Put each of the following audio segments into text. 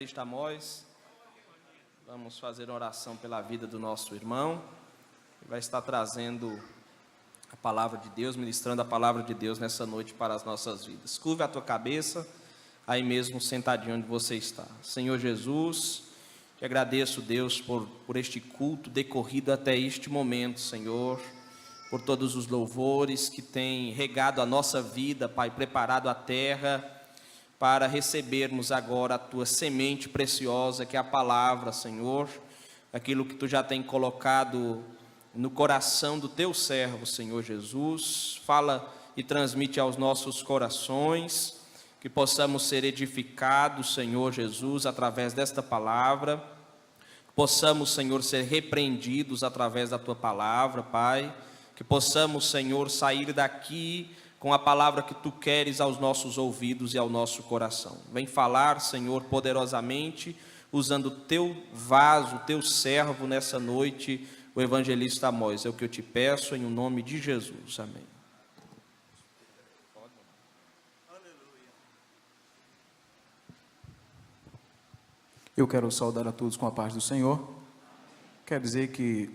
Evangelista Amós. Vamos fazer oração pela vida do nosso irmão, que vai estar trazendo a palavra de Deus, ministrando a palavra de Deus nessa noite para as nossas vidas. Curva a tua cabeça, aí mesmo sentadinho onde você está. Senhor Jesus, te agradeço, Deus, por este culto decorrido até este momento, Senhor, por todos os louvores que têm regado a nossa vida, Pai, preparado a terra para recebermos agora a tua semente preciosa, que é a palavra, Senhor, aquilo que tu já tem colocado no coração do teu servo, Senhor Jesus. Fala e transmite aos nossos corações, que possamos ser edificados, Senhor Jesus, através desta palavra, que possamos, Senhor, ser repreendidos através da tua palavra, Pai, que possamos, Senhor, sair daqui com a palavra que tu queres aos nossos ouvidos e ao nosso coração. Vem falar, Senhor, poderosamente, usando o teu vaso, o teu servo nessa noite, o evangelista Amós. É o que eu te peço em nome de Jesus. Amém. Eu quero saudar a todos com a paz do Senhor. Quero dizer que,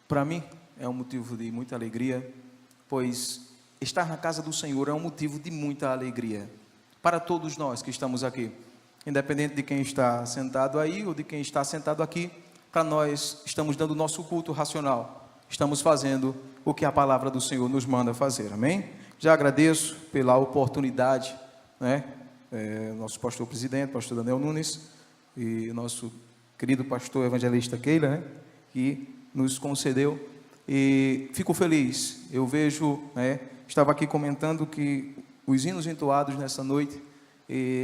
para mim, é um motivo de muita alegria, pois estar na casa do Senhor é um motivo de muita alegria para todos nós que estamos aqui, independente de quem está sentado aí ou de quem está sentado aqui. Para nós, estamos dando o nosso culto racional, estamos fazendo o que a palavra do Senhor nos manda fazer, amém? Já agradeço pela oportunidade, né? Nosso pastor presidente, pastor Daniel Nunes, e nosso querido pastor evangelista Keila, né? Que nos concedeu, e fico feliz. Eu vejo, né? Estava aqui comentando que os hinos entoados nessa noite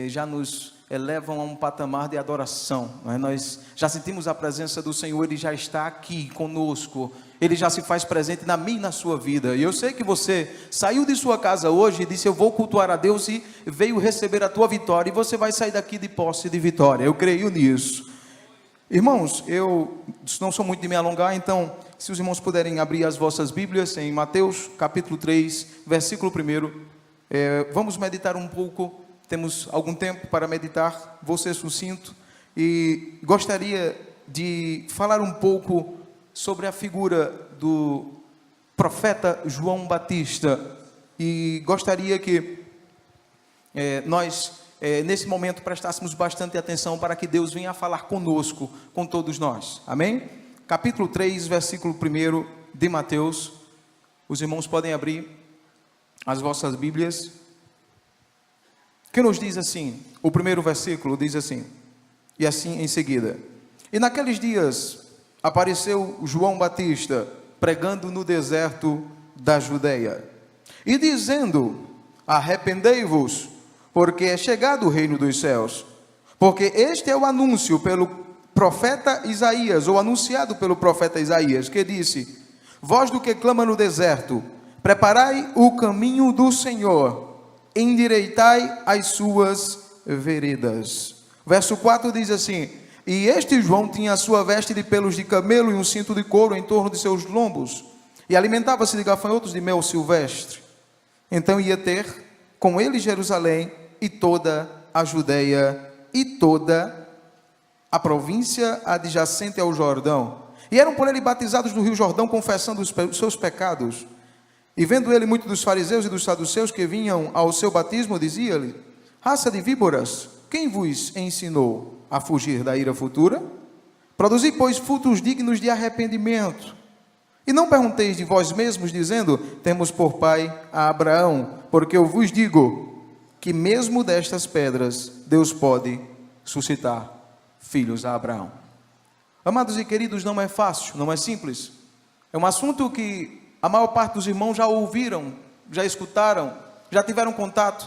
já nos elevam a um patamar de adoração, né? Nós já sentimos a presença do Senhor, Ele já está aqui conosco, Ele já se faz presente na minha e na sua vida. E eu sei que você saiu de sua casa hoje e disse: eu vou cultuar a Deus, e veio receber a tua vitória, e você vai sair daqui de posse de vitória. Eu creio nisso. Irmãos, eu não sou muito de me alongar, então, se os irmãos puderem abrir as vossas Bíblias em Mateus, capítulo 3, versículo 1, vamos meditar um pouco, temos algum tempo para meditar, vou ser sucinto, e gostaria de falar um pouco sobre a figura do profeta João Batista, e gostaria que nós, nesse momento, prestássemos bastante atenção para que Deus venha a falar conosco, com todos nós, amém? Capítulo 3, versículo 1 de Mateus. Os irmãos podem abrir as vossas Bíblias, que nos diz assim, o primeiro versículo diz assim, e assim em seguida: e naqueles dias apareceu João Batista, pregando no deserto da Judeia, e dizendo: arrependei-vos, porque é chegado o reino dos céus. Porque este é o anúncio pelo profeta Isaías, ou anunciado pelo profeta Isaías, que disse: voz do que clama no deserto, preparai o caminho do Senhor, endireitai as suas veredas. Verso 4 diz assim: e este João tinha a sua veste de pelos de camelo e um cinto de couro em torno de seus lombos, e alimentava-se de gafanhotos de mel silvestre. Então ia ter com ele Jerusalém e toda a Judeia e toda a província adjacente ao Jordão, e eram por ele batizados no rio Jordão, confessando os seus pecados. E vendo ele muitos dos fariseus e dos saduceus que vinham ao seu batismo, dizia-lhe: raça de víboras, quem vos ensinou a fugir da ira futura? Produzi, pois, frutos dignos de arrependimento, e não pergunteis de vós mesmos, dizendo: temos por pai a Abraão, porque eu vos digo que mesmo destas pedras Deus pode suscitar filhos a Abraão. Amados e queridos, não é fácil, não é simples. É um assunto que a maior parte dos irmãos já ouviram, já escutaram, já tiveram contato.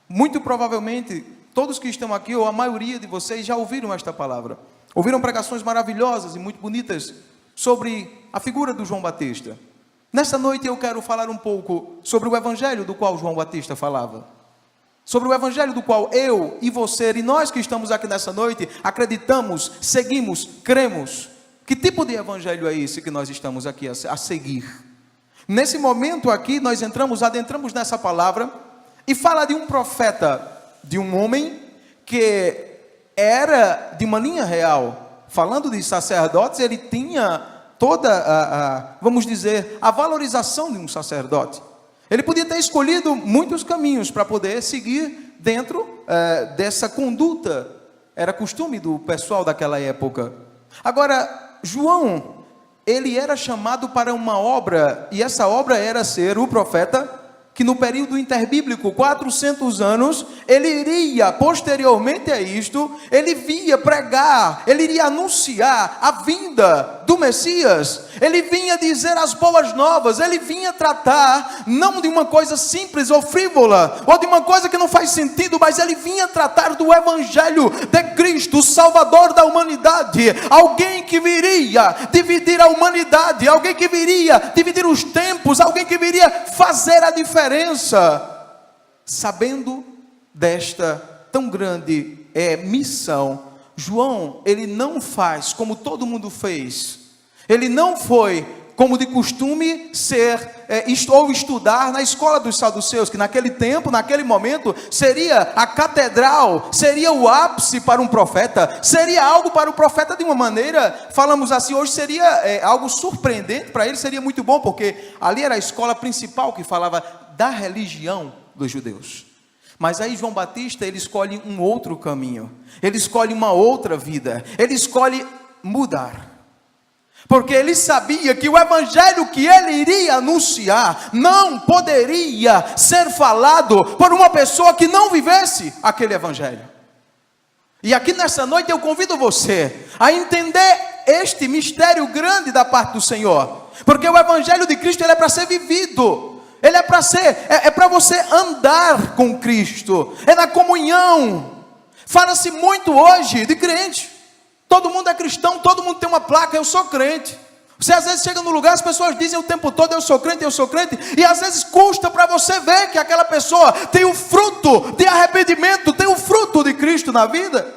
Muito provavelmente, todos que estão aqui, ou a maioria de vocês, já ouviram esta palavra. Ouviram pregações maravilhosas e muito bonitas sobre a figura do João Batista. Nesta noite eu quero falar um pouco sobre o evangelho do qual João Batista falava. Sobre o evangelho do qual eu e você e nós que estamos aqui nessa noite acreditamos, seguimos, cremos. Que tipo de evangelho é esse que nós estamos aqui a seguir? Nesse momento aqui nós adentramos nessa palavra e fala de um profeta, de um homem que era de uma linha real. Falando de sacerdotes, ele tinha toda vamos dizer, a valorização de um sacerdote. Ele podia ter escolhido muitos caminhos para poder seguir dentro dessa conduta. Era costume do pessoal daquela época. Agora, João, ele era chamado para uma obra, e essa obra era ser o profeta, que no período interbíblico, 400 anos, ele iria, posteriormente a isto, ele via pregar, ele iria anunciar a vinda do Messias, ele vinha dizer as boas novas, ele vinha tratar, não de uma coisa simples ou frívola, ou de uma coisa que não faz sentido, mas ele vinha tratar do Evangelho de Cristo, o Salvador da humanidade, alguém que viria dividir a humanidade, alguém que viria dividir os tempos, alguém que viria fazer a diferença. Sabendo desta tão grande missão, João, ele não faz como todo mundo fez. Ele não foi, como de costume, ou estudar na escola dos saduceus, que naquele tempo, naquele momento, seria a catedral, seria o ápice para um profeta, seria algo para o profeta de uma maneira, falamos assim, hoje seria algo surpreendente para ele, seria muito bom, porque ali era a escola principal que falava da religião dos judeus. Mas aí João Batista, ele escolhe um outro caminho, ele escolhe uma outra vida, ele escolhe mudar. Porque ele sabia que o evangelho que ele iria anunciar não poderia ser falado por uma pessoa que não vivesse aquele evangelho. E aqui nessa noite eu convido você a entender este mistério grande da parte do Senhor. Porque o evangelho de Cristo, ele é para ser vivido. Ele é para ser, é para você andar com Cristo. É na comunhão. Fala-se muito hoje de crente. Todo mundo é cristão, todo mundo tem uma placa, eu sou crente. Você às vezes chega no lugar, as pessoas dizem o tempo todo, eu sou crente, e às vezes custa para você ver que aquela pessoa tem o fruto de arrependimento, tem o fruto de Cristo na vida.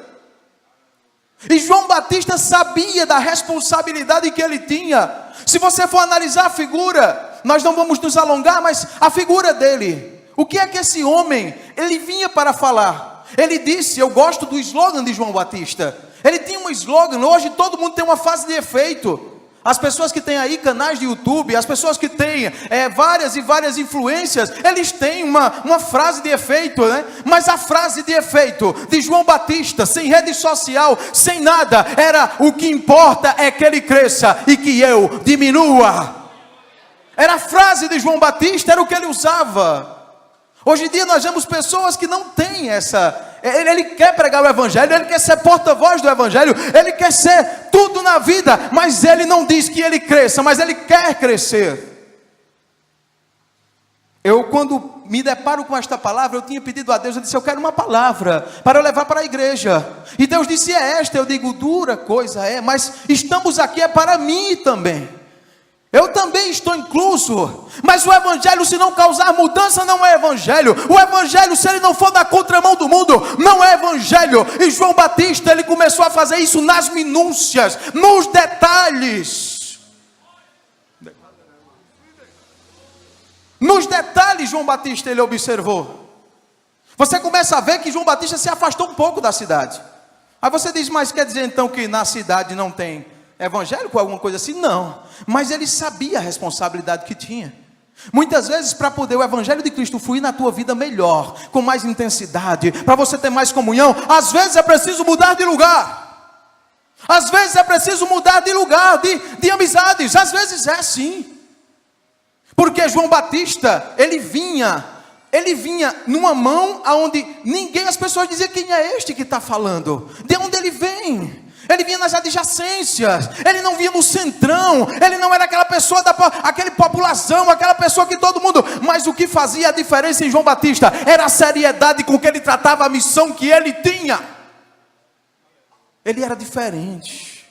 E João Batista sabia da responsabilidade que ele tinha. Se você for analisar a figura, nós não vamos nos alongar, mas a figura dele, o que é que esse homem, ele vinha para falar? Ele disse, eu gosto do slogan de João Batista. Ele tinha um slogan, hoje todo mundo tem uma frase de efeito. As pessoas que têm aí canais de YouTube, as pessoas que têm várias e várias influências, eles têm uma frase de efeito, né? Mas a frase de efeito de João Batista, sem rede social, sem nada, era: o que importa é que ele cresça e que eu diminua. Era a frase de João Batista, era o que ele usava. Hoje em dia nós vemos pessoas que não têm essa... Ele quer pregar o evangelho, ele quer ser porta-voz do evangelho, ele quer ser tudo na vida, mas ele não diz que ele cresça, mas ele quer crescer. Eu, quando me deparo com esta palavra, eu tinha pedido a Deus, eu disse, eu quero uma palavra para eu levar para a igreja. E Deus disse, é esta. Eu digo, dura coisa é, mas estamos aqui, é para mim também. Eu também estou incluso, mas o evangelho, se não causar mudança, não é evangelho. O evangelho, se ele não for na contramão do mundo, não é evangelho. E João Batista, ele começou a fazer isso nas minúcias, nos detalhes. Nos detalhes, João Batista, ele observou. Você começa a ver que João Batista se afastou um pouco da cidade. Aí você diz, mas quer dizer então que na cidade não tem evangélico, alguma coisa assim? Não, mas ele sabia a responsabilidade que tinha. Muitas vezes, para poder o evangelho de Cristo fluir na tua vida melhor, com mais intensidade, para você ter mais comunhão, às vezes é preciso mudar de lugar. Às vezes é preciso mudar de lugar, de amizades. Às vezes é sim. Porque João Batista, ele vinha numa mão aonde ninguém, as pessoas diziam, quem é este que está falando? De onde ele vem? Ele vinha nas adjacências, ele não vinha no centrão, ele não era aquela pessoa, aquele população, aquela pessoa que todo mundo... Mas o que fazia a diferença em João Batista era a seriedade com que ele tratava a missão que ele tinha. Ele era diferente.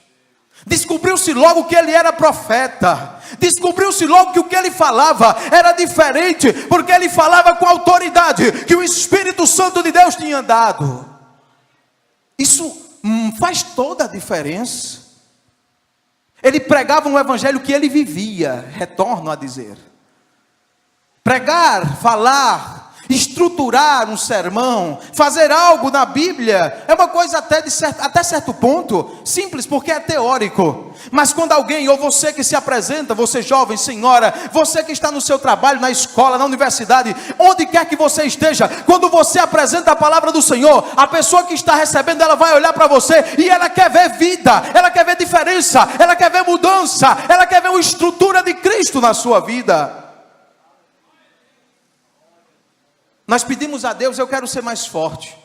Descobriu-se logo que ele era profeta. Descobriu-se logo que o que ele falava era diferente, porque ele falava com a autoridade que o Espírito Santo de Deus tinha dado. Isso faz toda a diferença. Ele pregava um evangelho que ele vivia, retorno a dizer. Pregar, falar, estruturar um sermão, fazer algo na Bíblia, é uma coisa até certo ponto simples, porque é teórico. Mas quando alguém, ou você que se apresenta, você jovem, senhora, você que está no seu trabalho, na escola, na universidade, onde quer que você esteja, quando você apresenta a palavra do Senhor, a pessoa que está recebendo, ela vai olhar para você e ela quer ver vida, ela quer ver diferença, ela quer ver mudança, ela quer ver uma estrutura de Cristo na sua vida. Nós pedimos a Deus, eu quero ser mais forte.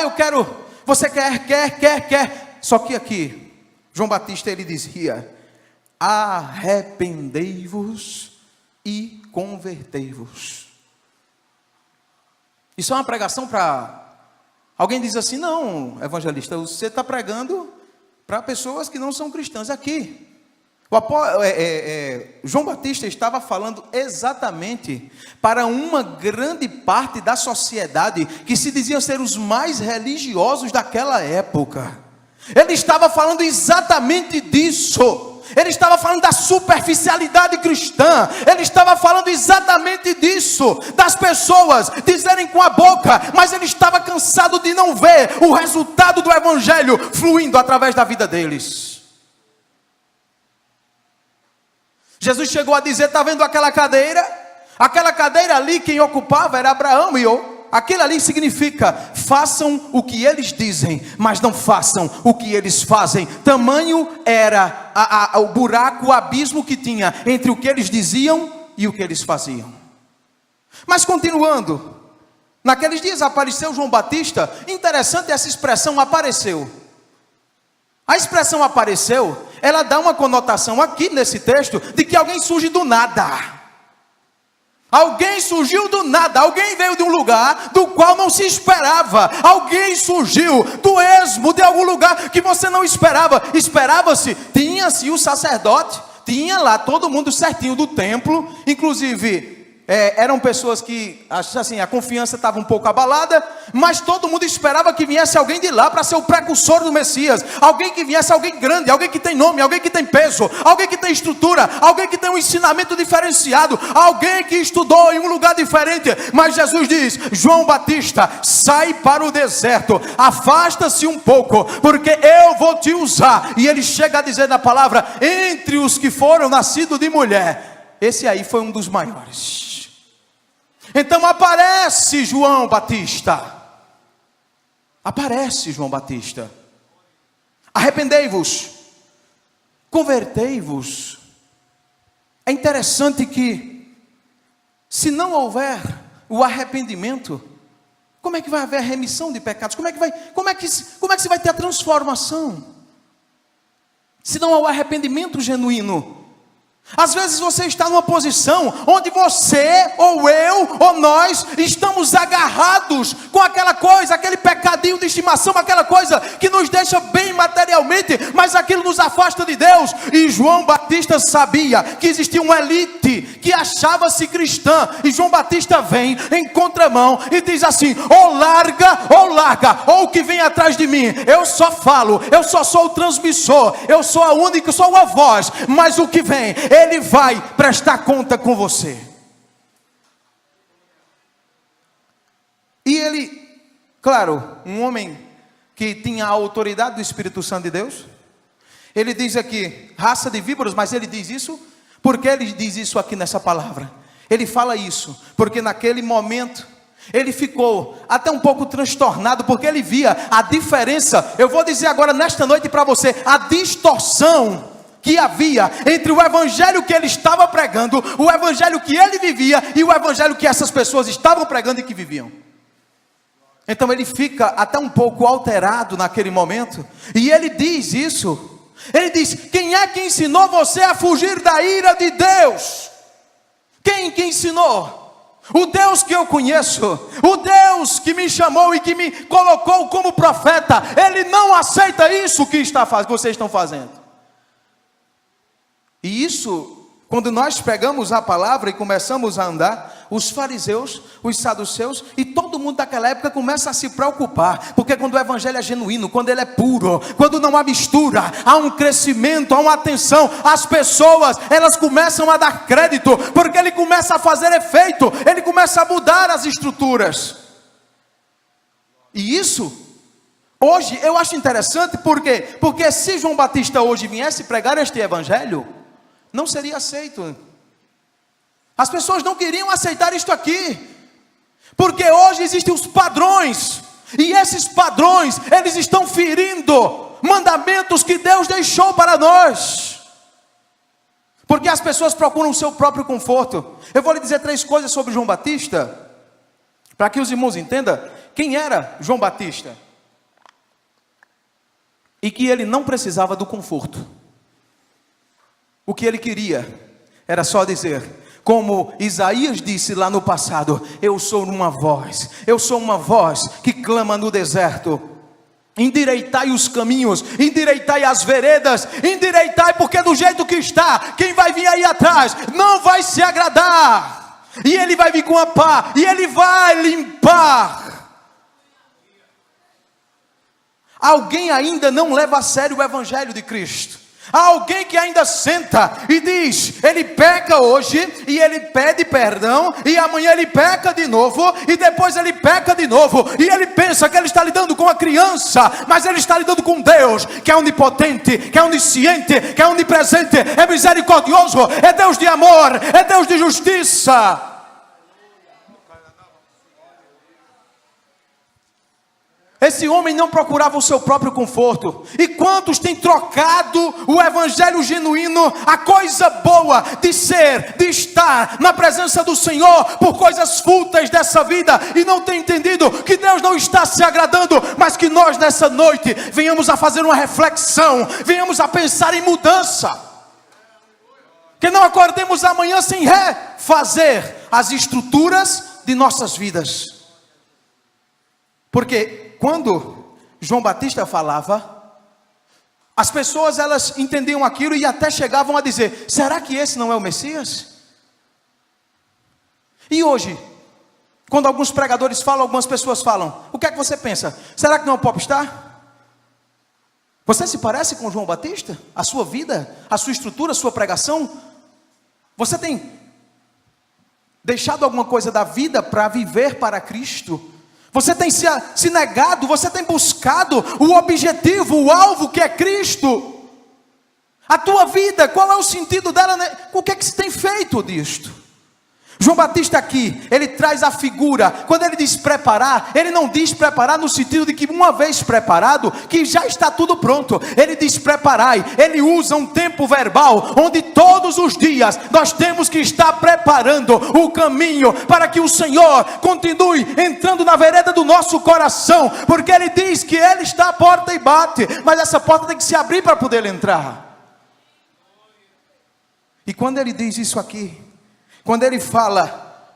Eu quero, você quer. Só que aqui, João Batista, ele dizia: arrependei-vos e convertei-vos. Isso é uma pregação para... Alguém diz assim: não, evangelista, você está pregando para pessoas que não são cristãs. Aqui, João Batista estava falando exatamente para uma grande parte da sociedade que se diziam ser os mais religiosos daquela época. Ele estava falando exatamente disso. Ele estava falando da superficialidade cristã. Ele estava falando exatamente disso, das pessoas dizerem com a boca, mas ele estava cansado de não ver o resultado do evangelho fluindo através da vida deles. Jesus chegou a dizer: está vendo aquela cadeira? Aquela cadeira ali, quem ocupava era Abraão e eu. Aquilo ali significa: façam o que eles dizem, mas não façam o que eles fazem. Tamanho era o buraco, o abismo que tinha entre o que eles diziam e o que eles faziam. Mas continuando, naqueles dias apareceu João Batista. Interessante essa expressão, apareceu. A expressão apareceu, ela dá uma conotação aqui nesse texto de que alguém surge do nada. Alguém surgiu do nada, alguém veio de um lugar do qual não se esperava. Alguém surgiu do esmo de algum lugar que você não esperava. Esperava-se, tinha-se o sacerdote, tinha lá todo mundo certinho do templo, inclusive... eram pessoas que, assim, a confiança estava um pouco abalada, mas todo mundo esperava que viesse alguém de lá para ser o precursor do Messias. Alguém que viesse, alguém grande, alguém que tem nome, alguém que tem peso, alguém que tem estrutura, alguém que tem um ensinamento diferenciado, alguém que estudou em um lugar diferente. Mas Jesus diz: João Batista, sai para o deserto, afasta-se um pouco, porque eu vou te usar. E ele chega a dizer na palavra: entre os que foram nascidos de mulher, esse aí foi um dos maiores. Então aparece João Batista. Aparece João Batista. Arrependei-vos, convertei-vos. É interessante que, se não houver o arrependimento, como é que vai haver a remissão de pecados? Como é que se vai ter a transformação? Se não há o arrependimento genuíno. Às vezes você está numa posição onde você, ou eu, ou nós estamos agarrados com aquela coisa, aquele pecadinho de estimação, aquela coisa que nos deixa bem materialmente, mas aquilo nos afasta de Deus. E João Batista sabia que existia uma elite que achava-se cristã, e João Batista vem em contramão e diz assim: ou larga, ou o que vem atrás de mim, eu só falo, eu só sou o transmissor, eu sou a única, sou a voz, mas o que vem, ele vai prestar conta com você. E ele, claro, um homem que tinha a autoridade do Espírito Santo de Deus, ele diz aqui, raça de víboras, mas ele diz isso, porque ele diz isso aqui nessa palavra. Ele fala isso, porque naquele momento, ele ficou até um pouco transtornado, porque ele via a diferença. Eu vou dizer agora nesta noite para você, a distorção que havia entre o evangelho que ele estava pregando, o evangelho que ele vivia, e o evangelho que essas pessoas estavam pregando e que viviam. Então ele fica até um pouco alterado naquele momento, e ele diz isso, ele diz: quem é que ensinou você a fugir da ira de Deus? Quem que ensinou? O Deus que eu conheço, o Deus que me chamou e que me colocou como profeta, ele não aceita isso que vocês estão fazendo. E isso, quando nós pegamos a palavra e começamos a andar, Os fariseus, os saduceus e todo mundo daquela época começa a se preocupar, porque quando o evangelho é genuíno, quando ele é puro, quando não há mistura, há um crescimento, há uma atenção, as pessoas, elas começam a dar crédito, porque ele começa a fazer efeito, ele começa a mudar as estruturas. E isso hoje eu acho interessante, porque se João Batista hoje viesse pregar este evangelho, não seria aceito. As pessoas não queriam aceitar isto aqui, porque hoje existem os padrões, e esses padrões, eles estão ferindo mandamentos que Deus deixou para nós, porque as pessoas procuram o seu próprio conforto. Eu vou lhe dizer 3 coisas sobre João Batista, para que os irmãos entendam quem era João Batista, e que ele não precisava do conforto. O que ele queria era só dizer, como Isaías disse lá no passado: eu sou uma voz que clama no deserto, endireitai os caminhos, endireitai as veredas, endireitai, porque do jeito que está, quem vai vir aí atrás não vai se agradar, e ele vai vir com a pá, e ele vai limpar. Alguém ainda não leva a sério o evangelho de Cristo. Há alguém que ainda senta e diz, ele peca hoje, e ele pede perdão, e amanhã ele peca de novo, e depois ele peca de novo, e ele pensa que ele está lidando com a criança, mas ele está lidando com Deus, que é onipotente, que é onisciente, que é onipresente, é misericordioso, é Deus de amor, é Deus de justiça. Esse homem não procurava o seu próprio conforto. E quantos têm trocado o evangelho genuíno, a coisa boa de ser, de estar na presença do Senhor, por coisas fúteis dessa vida, e não têm entendido que Deus não está se agradando, mas que nós nessa noite venhamos a fazer uma reflexão, venhamos a pensar em mudança, que não acordemos amanhã sem refazer as estruturas de nossas vidas. Porque quando João Batista falava, as pessoas, elas entendiam aquilo e até chegavam a dizer, será que esse não é o Messias? E hoje, quando alguns pregadores falam, algumas pessoas falam, o que é que você pensa? Será que não é o popstar? Você se parece com João Batista? A sua vida, a sua estrutura, a sua pregação? Você tem deixado alguma coisa da vida para viver para Cristo? Você tem se negado, você tem buscado o objetivo, o alvo que é Cristo. A tua vida, qual é o sentido dela? O que é que se tem feito disto? João Batista aqui, ele traz a figura. Quando ele diz preparar, ele não diz preparar no sentido de que uma vez preparado, que já está tudo pronto. Ele diz preparai. Ele usa um tempo verbal, onde todos os dias nós temos que estar preparando o caminho, para que o Senhor continue entrando na vereda do nosso coração, porque ele diz que ele está à porta e bate, mas essa porta tem que se abrir para poder entrar. E quando ele diz isso aqui, quando ele fala,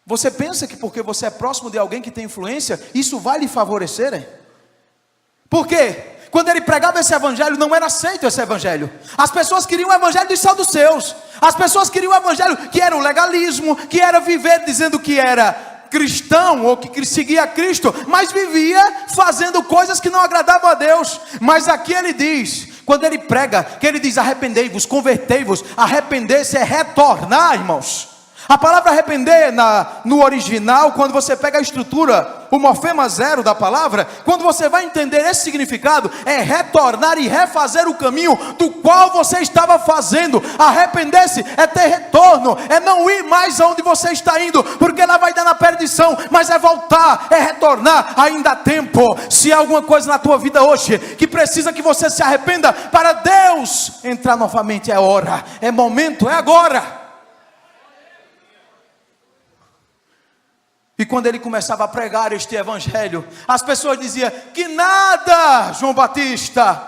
você pensa que porque você é próximo de alguém que tem influência, isso vai lhe favorecer? Hein? Por quê? Quando ele pregava esse evangelho, não era aceito esse evangelho. As pessoas queriam o evangelho dos saduceus. As pessoas queriam o evangelho que era o legalismo, que era viver dizendo que era cristão, ou que seguia Cristo, mas vivia fazendo coisas que não agradavam a Deus. Mas aqui ele diz, quando ele prega, que ele diz arrependei-vos, convertei-vos. Arrepender-se é retornar, irmãos. A palavra arrepender no original, quando você pega a estrutura, o morfema zero da palavra, quando você vai entender esse significado, é retornar e refazer o caminho do qual você estava fazendo. Arrepender-se é ter retorno, é não ir mais aonde você está indo, porque lá vai dar na perdição, mas é voltar, é retornar. Ainda há tempo. Se há alguma coisa na tua vida hoje que precisa que você se arrependa, para Deus entrar novamente, é hora, é momento, é agora. E quando ele começava a pregar este evangelho, as pessoas diziam, que nada, João Batista,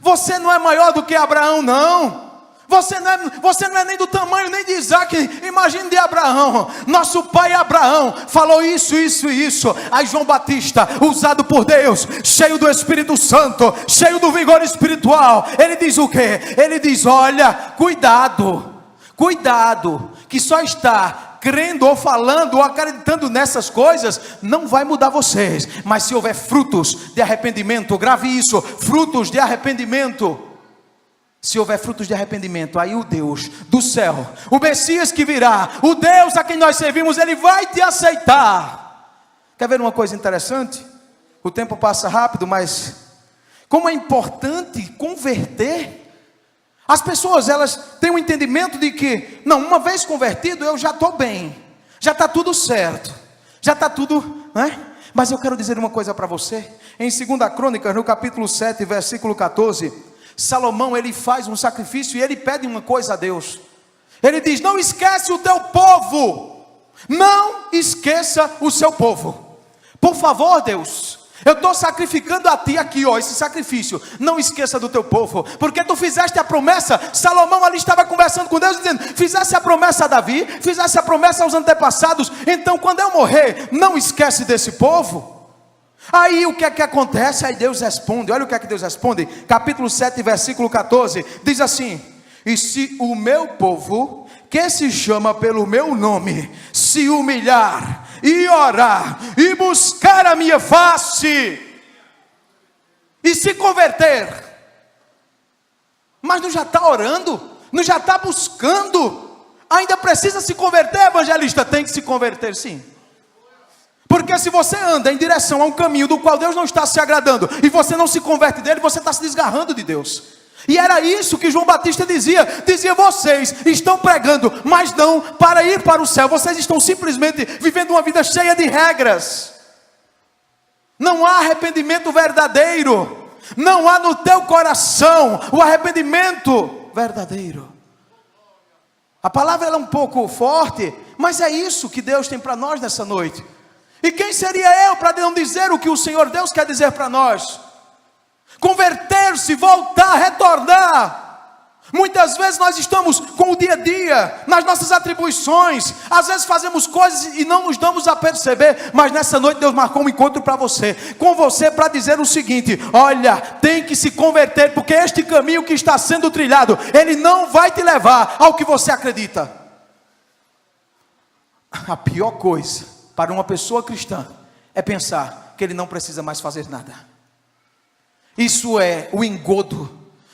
você não é maior do que Abraão, não. Você não é nem do tamanho nem de Isaac, imagine de Abraão. Nosso pai Abraão falou isso, isso e isso. Aí João Batista, usado por Deus, cheio do Espírito Santo, cheio do vigor espiritual, ele diz o quê? Ele diz, olha, cuidado, que só está crendo ou falando ou acreditando nessas coisas, não vai mudar vocês. Mas se houver frutos de arrependimento, grave isso, frutos de arrependimento. Se houver frutos de arrependimento, aí o Deus do céu, o Messias que virá, o Deus a quem nós servimos, Ele vai te aceitar. Quer ver uma coisa interessante? O tempo passa rápido, mas como é importante converter. As pessoas, elas têm um entendimento de que, não, uma vez convertido, eu já estou bem, já está tudo certo, já está tudo, né? Mas eu quero dizer uma coisa para você. Em 2 Crônicas, no capítulo 7, versículo 14, Salomão, ele faz um sacrifício e ele pede uma coisa a Deus. Ele diz: não esquece o teu povo, não esqueça o seu povo. Por favor, Deus, eu estou sacrificando a ti aqui, esse sacrifício. Não esqueça do teu povo, porque tu fizeste a promessa. Salomão ali estava conversando com Deus, dizendo: fizesse a promessa a Davi, fizesse a promessa aos antepassados, então quando eu morrer, não esquece desse povo. Aí o que é que acontece? Aí Deus responde, olha o que é que Deus responde, capítulo 7, versículo 14, diz assim: e se o meu povo, que se chama pelo meu nome, se humilhar e orar e buscar a minha face e se converter. Mas não já está orando, não já está buscando, ainda precisa se converter, evangelista? Tem que se converter, sim. Porque se você anda em direção a um caminho do qual Deus não está se agradando e você não se converte dele, você está se desgarrando de Deus. E era isso que João Batista dizia, vocês estão pregando, mas não para ir para o céu, vocês estão simplesmente vivendo uma vida cheia de regras. Não há arrependimento verdadeiro, não há no teu coração o arrependimento verdadeiro. A palavra ela é um pouco forte, mas é isso que Deus tem para nós nessa noite. E quem seria eu para não dizer o que o Senhor Deus quer dizer para nós? Converter-se, voltar, retornar. Muitas vezes nós estamos com o dia a dia, nas nossas atribuições, às vezes fazemos coisas e não nos damos a perceber, mas nessa noite Deus marcou um encontro para você, com você, para dizer o seguinte: olha, tem que se converter, porque este caminho que está sendo trilhado, ele não vai te levar ao que você acredita. A pior coisa para uma pessoa cristã é pensar que ele não precisa mais fazer nada. Isso é o engodo,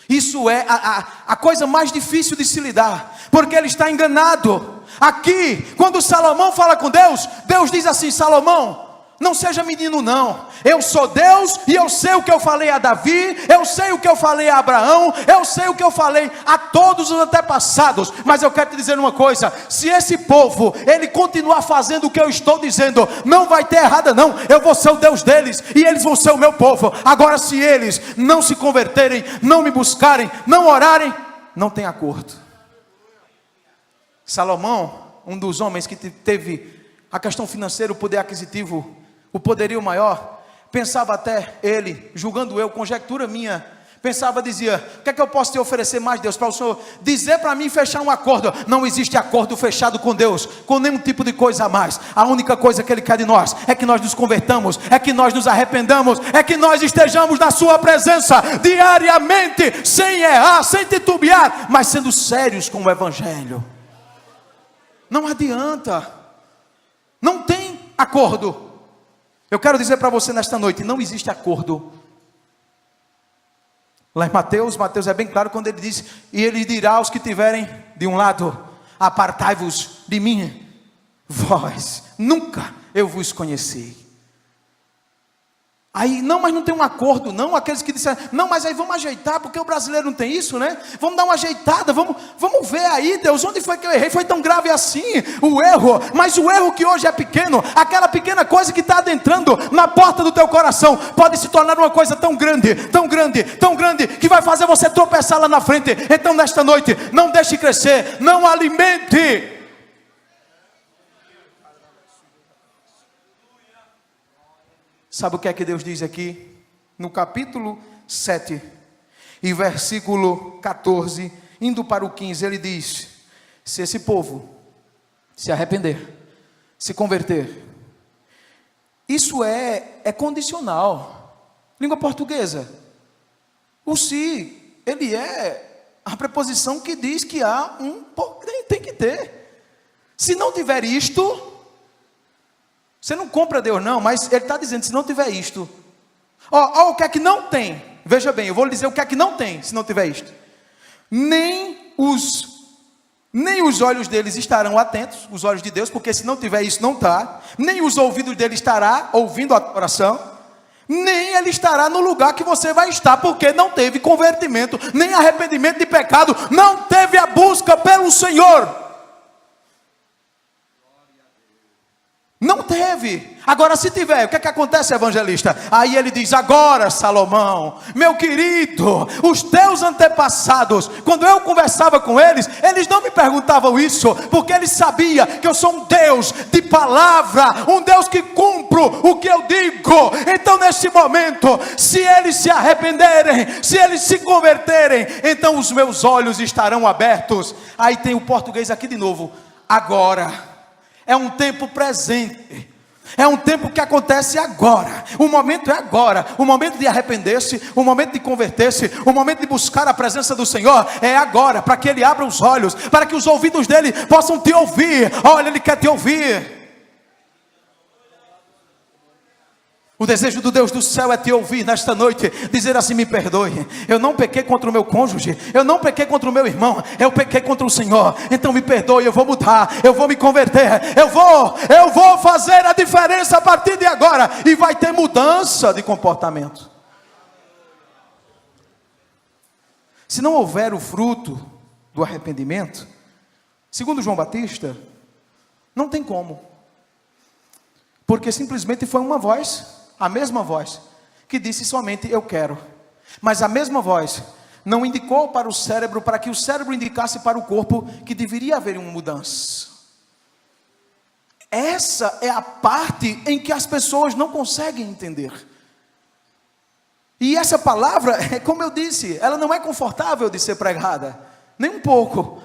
isso é a coisa mais difícil de se lidar, porque ele está enganado. Aqui, quando Salomão fala com Deus, Deus diz assim: Salomão, não seja menino não, eu sou Deus e eu sei o que eu falei a Davi, eu sei o que eu falei a Abraão, eu sei o que eu falei a todos os antepassados, mas eu quero te dizer uma coisa: se esse povo, ele continuar fazendo o que eu estou dizendo, não vai ter errada não, eu vou ser o Deus deles, e eles vão ser o meu povo. Agora se eles não se converterem, não me buscarem, não orarem, não tem acordo. Salomão, um dos homens que teve a questão financeira, o poder aquisitivo, o poderio maior, pensava até ele, julgando eu, conjectura minha, pensava, dizia: o que é que eu posso te oferecer mais, Deus, para o Senhor dizer para mim fechar um acordo? Não existe acordo fechado com Deus, com nenhum tipo de coisa a mais. A única coisa que Ele quer de nós, é que nós nos convertamos, é que nós nos arrependamos, é que nós estejamos na sua presença, diariamente, sem errar, sem titubear, mas sendo sérios com o Evangelho. Não adianta, não tem acordo. Eu quero dizer para você nesta noite: não existe acordo. Lá em Mateus é bem claro quando ele diz: e ele dirá aos que tiverem de um lado: apartai-vos de mim, vós nunca eu vos conheci. Aí, não, mas não tem um acordo, não. Aqueles que disseram: não, mas aí vamos ajeitar, porque o brasileiro não tem isso, né? Vamos dar uma ajeitada, vamos ver aí, Deus, onde foi que eu errei? Foi tão grave assim o erro, mas o erro que hoje é pequeno, aquela pequena coisa que está adentrando na porta do teu coração, pode se tornar uma coisa tão grande, tão grande, tão grande, que vai fazer você tropeçar lá na frente. Então nesta noite, não deixe crescer, não alimente. Sabe o que é que Deus diz aqui? No capítulo 7, e versículo 14, indo para o 15, ele diz: se esse povo se arrepender, se converter, isso é condicional. Língua portuguesa, o se, ele é a preposição que diz que há tem que ter. Se não tiver isto, você não compra Deus não, mas ele está dizendo, se não tiver isto, ó, o que é que não tem? Veja bem, eu vou lhe dizer o que é que não tem, se não tiver isto. Nem os olhos deles estarão atentos, os olhos de Deus, porque se não tiver isso, não está. Nem os ouvidos dele estará ouvindo a oração, nem ele estará no lugar que você vai estar, porque não teve convertimento, nem arrependimento de pecado, não teve a busca pelo Senhor. Não teve. Agora se tiver, o que é que acontece, evangelista? Aí ele diz, agora Salomão, meu querido, os teus antepassados, quando eu conversava com eles não me perguntavam isso, porque eles sabiam que eu sou um Deus de palavra, um Deus que cumpro o que eu digo. Então nesse momento, se eles se arrependerem, se eles se converterem, então os meus olhos estarão abertos. Aí tem o português aqui de novo, agora. É um tempo presente, é um tempo que acontece agora, o momento é agora, o momento de arrepender-se, o momento de converter-se, o momento de buscar a presença do Senhor é agora, para que Ele abra os olhos, para que os ouvidos dEle possam te ouvir. Olha, Ele quer te ouvir. O desejo do Deus do céu é te ouvir nesta noite, dizer assim, me perdoe, eu não pequei contra o meu cônjuge, eu não pequei contra o meu irmão, eu pequei contra o Senhor, então me perdoe, eu vou mudar, eu vou me converter, eu vou fazer a diferença a partir de agora, e vai ter mudança de comportamento. Se não houver o fruto do arrependimento, segundo João Batista, não tem como, porque simplesmente foi uma voz, a mesma voz, que disse somente eu quero, mas a mesma voz não indicou para o cérebro, para que o cérebro indicasse para o corpo que deveria haver uma mudança. Essa é a parte em que as pessoas não conseguem entender. E essa palavra, como eu disse, ela não é confortável de ser pregada, nem um pouco.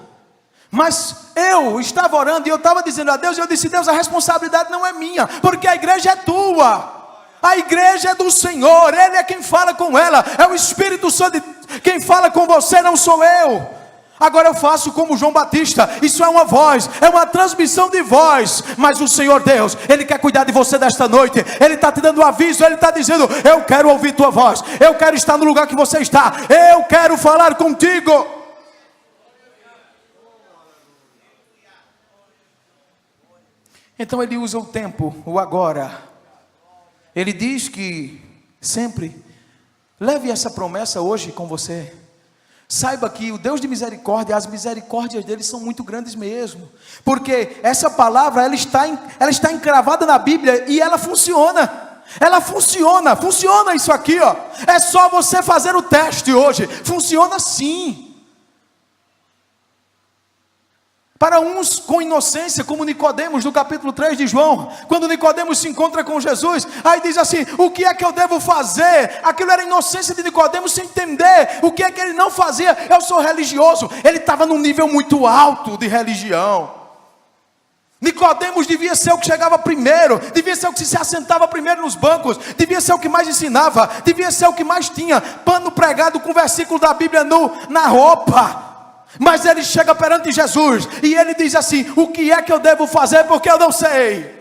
Mas eu estava orando e eu estava dizendo a Deus, e eu disse, Deus, a responsabilidade não é minha, porque a igreja é tua. A igreja é do Senhor, Ele é quem fala com ela, é o Espírito Santo quem fala com você, não sou eu. Agora eu faço como João Batista, isso é uma voz, é uma transmissão de voz, mas o Senhor Deus, Ele quer cuidar de você desta noite, Ele está te dando um aviso, Ele está dizendo, eu quero ouvir tua voz, eu quero estar no lugar que você está, eu quero falar contigo. Então Ele usa o tempo, o agora. Ele diz que sempre leve essa promessa hoje com você. Saiba que o Deus de misericórdia, as misericórdias dele são muito grandes mesmo. Porque essa palavra, ela está encravada na Bíblia e ela funciona. Ela funciona isso aqui, ó. É só você fazer o teste hoje. Funciona sim. Para uns com inocência, como Nicodemos, no capítulo 3 de João, quando Nicodemos se encontra com Jesus, aí diz assim, o que é que eu devo fazer? Aquilo era inocência de Nicodemos, sem entender o que é que ele não fazia. Eu sou religioso. Ele estava num nível muito alto de religião. Nicodemos devia ser o que chegava primeiro, devia ser o que se assentava primeiro nos bancos, devia ser o que mais ensinava, devia ser o que mais tinha pano pregado com versículo da Bíblia na roupa. Mas ele chega perante Jesus e ele diz assim, o que é que eu devo fazer, porque eu não sei.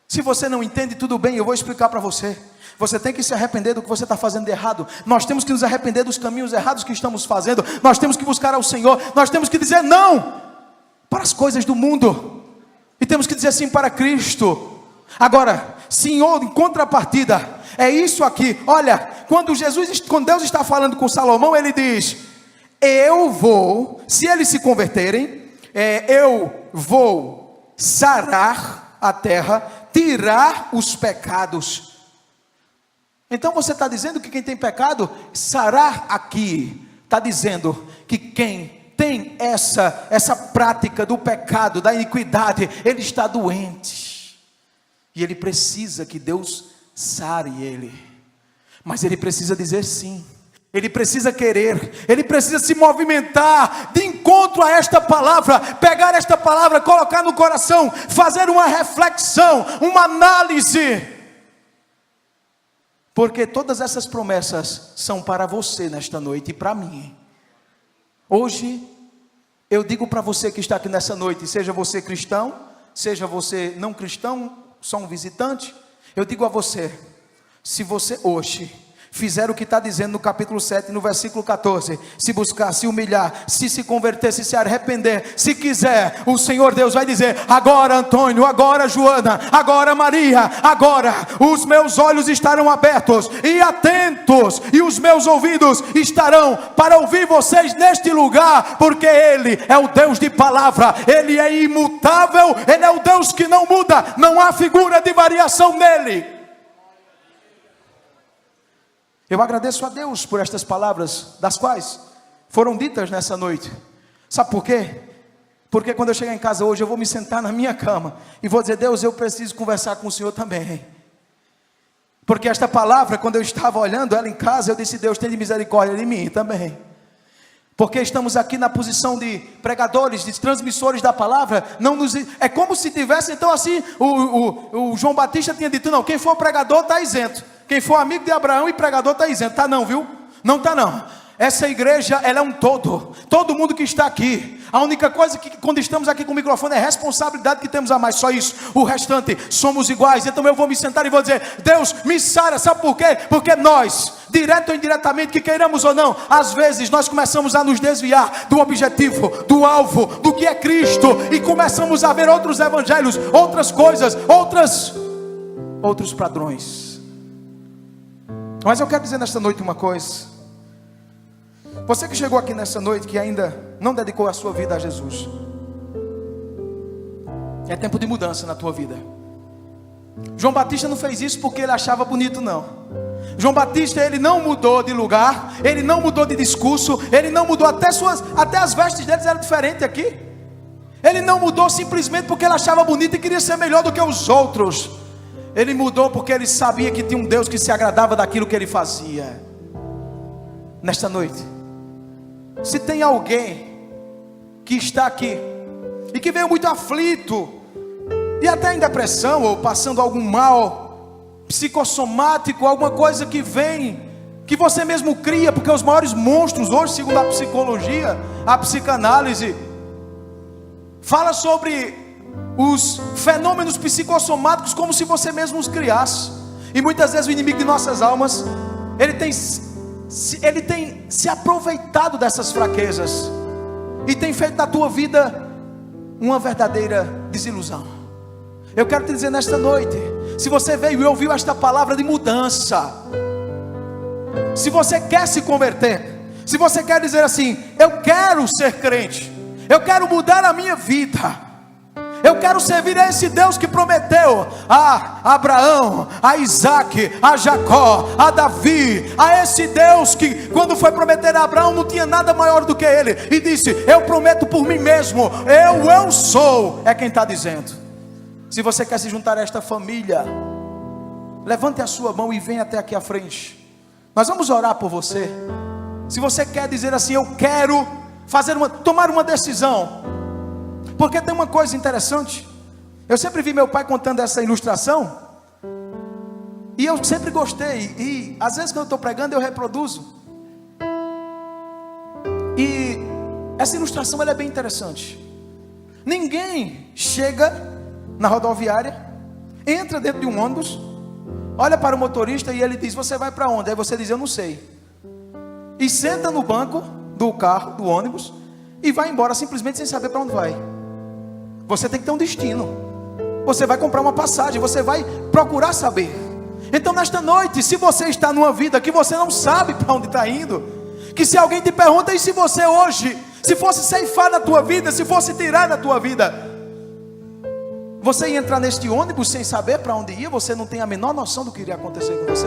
Se você não entende, tudo bem, eu vou explicar para você. Você tem que se arrepender do que você está fazendo de errado. Nós temos que nos arrepender dos caminhos errados que estamos fazendo. Nós temos que buscar ao Senhor. Nós temos que dizer não para as coisas do mundo, e temos que dizer sim para Cristo. Agora, Senhor, em contrapartida, é isso aqui. Olha, quando Deus está falando com Salomão, ele diz, eu vou, se eles se converterem, eu vou sarar a terra, tirar os pecados. Então você está dizendo que quem tem pecado, sarar aqui, está dizendo que quem tem essa prática do pecado, da iniquidade, ele está doente, e ele precisa que Deus sare ele, mas ele precisa dizer sim, ele precisa querer, ele precisa se movimentar de encontro a esta palavra, pegar esta palavra, colocar no coração, fazer uma reflexão, uma análise, porque todas essas promessas são para você nesta noite e para mim. Hoje Eu digo para você que está aqui nessa noite, seja você cristão, seja você não cristão, só um visitante, eu digo a você, se você hoje fizer o que está dizendo no capítulo 7, no versículo 14, se buscar, se humilhar, se converter, se arrepender, se quiser, o Senhor Deus vai dizer: agora Antônio, agora Joana, agora Maria, agora os meus olhos estarão abertos e atentos, e os meus ouvidos estarão para ouvir vocês neste lugar, porque Ele é o Deus de palavra, Ele é imutável, Ele é o Deus que não muda, não há figura de variação nele. Eu agradeço a Deus por estas palavras, das quais foram ditas nessa noite. Sabe por quê? Porque quando eu chegar em casa hoje, eu vou me sentar na minha cama e vou dizer: Deus, eu preciso conversar com o Senhor também. Porque esta palavra, quando eu estava olhando ela em casa, eu disse: Deus, tenha misericórdia de mim também. Porque estamos aqui na posição de pregadores, de transmissores da palavra. É como se tivesse, então assim, o João Batista tinha dito: não, quem for pregador está isento. Quem for amigo de Abraão e pregador está isento. Está não, viu? Não está não. Essa igreja, ela é um todo. Todo mundo que está aqui. A única coisa que quando estamos aqui com o microfone é responsabilidade que temos a mais. Só isso. O restante somos iguais. Então eu vou me sentar e vou dizer: Deus, me sara. Sabe por quê? Porque nós, direto ou indiretamente, que queiramos ou não, às vezes nós começamos a nos desviar do objetivo, do alvo, do que é Cristo, e começamos a ver outros evangelhos, outras coisas, outros padrões. Mas eu quero dizer nesta noite uma coisa. Você que chegou aqui nessa noite, que ainda não dedicou a sua vida a Jesus, é tempo de mudança na tua vida. João Batista não fez isso porque ele achava bonito, não. João Batista, ele não mudou de lugar, ele não mudou de discurso, ele não mudou, até as vestes deles eram diferentes aqui. Ele não mudou simplesmente porque ele achava bonito e queria ser melhor do que os outros. Ele mudou porque ele sabia que tinha um Deus que se agradava daquilo que ele fazia. Nesta noite, se tem alguém que está aqui e que veio muito aflito, e até em depressão, ou passando algum mal psicossomático, alguma coisa que vem, que você mesmo cria, porque os maiores monstros hoje, segundo a psicologia, a psicanálise, fala sobre os fenômenos psicossomáticos como se você mesmo os criasse. E muitas vezes o inimigo de nossas almas, ele tem se aproveitado dessas fraquezas e tem feito da tua vida uma verdadeira desilusão. Eu quero te dizer nesta noite, se você veio e ouviu esta palavra de mudança, se você quer se converter, se você quer dizer assim: eu quero ser crente, eu quero mudar a minha vida, eu quero servir a esse Deus que prometeu a Abraão, a Isaac, a Jacó, a Davi, a esse Deus que quando foi prometer a Abraão não tinha nada maior do que ele, e disse: eu prometo por mim mesmo, eu sou, é quem está dizendo. Se você quer se juntar a esta família, levante a sua mão e venha até aqui à frente. Nós vamos orar por você. Se você quer dizer assim: eu quero tomar uma decisão. Porque tem uma coisa interessante. Eu sempre vi meu pai contando essa ilustração, e eu sempre gostei. E às vezes quando eu estou pregando eu reproduzo. E essa ilustração ela é bem interessante. Ninguém chega na rodoviária, entra dentro de um ônibus, olha para o motorista e ele diz: você vai para onde? Aí você diz: eu não sei. E senta no banco do carro, do ônibus, e vai embora simplesmente sem saber para onde vai. Você tem que ter um destino. Você vai comprar uma passagem, você vai procurar saber. Então nesta noite, se você está numa vida que você não sabe para onde está indo, que se alguém te pergunta: e se você hoje, se fosse ceifar na tua vida, se fosse tirar da tua vida, você ia entrar neste ônibus sem saber para onde ia? Você não tem a menor noção do que iria acontecer com você.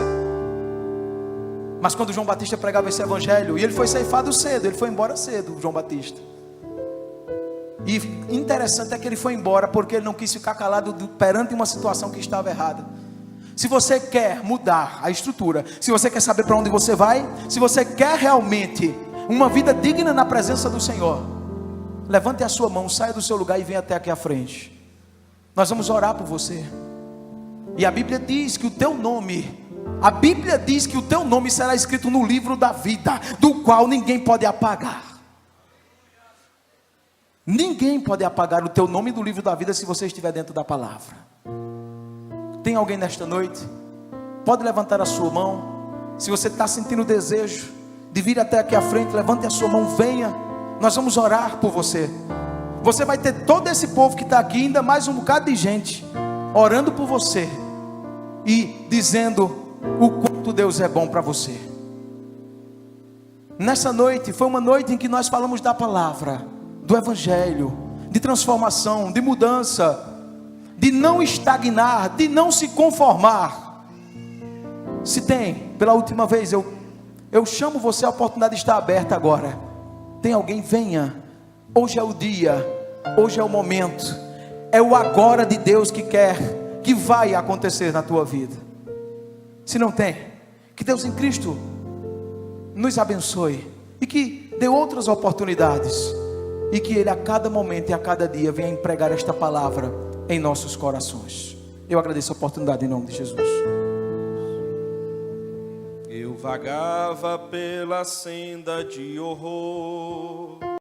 Mas quando João Batista pregava esse evangelho, e ele foi ceifado cedo, ele foi embora cedo, João Batista. E interessante é que ele foi embora porque ele não quis ficar calado perante uma situação que estava errada. Se você quer mudar a estrutura, se você quer saber para onde você vai, se você quer realmente uma vida digna na presença do Senhor, levante a sua mão, saia do seu lugar e venha até aqui à frente. Nós vamos orar por você. E a Bíblia diz que o teu nome será escrito no livro da vida, do qual ninguém pode apagar. Ninguém pode apagar o teu nome do livro da vida se você estiver dentro da palavra. Tem alguém nesta noite? Pode levantar a sua mão. Se você está sentindo o desejo de vir até aqui à frente, levante a sua mão, venha. Nós vamos orar por você. Você vai ter todo esse povo que está aqui, ainda mais um bocado de gente, orando por você e dizendo o quanto Deus é bom para você. Nessa noite, foi uma noite em que nós falamos da palavra, do evangelho, de transformação, de mudança, de não estagnar, de não se conformar. Se tem, pela última vez, eu chamo você, a oportunidade está aberta agora. Tem alguém? Venha. Hoje é o dia, hoje é o momento, é o agora de Deus que quer, que vai acontecer na tua vida. Se não tem, que Deus em Cristo nos abençoe e que dê outras oportunidades, e que Ele a cada momento e a cada dia venha empregar esta palavra em nossos corações. Eu agradeço a oportunidade em nome de Jesus. Eu vagava pela senda de horror,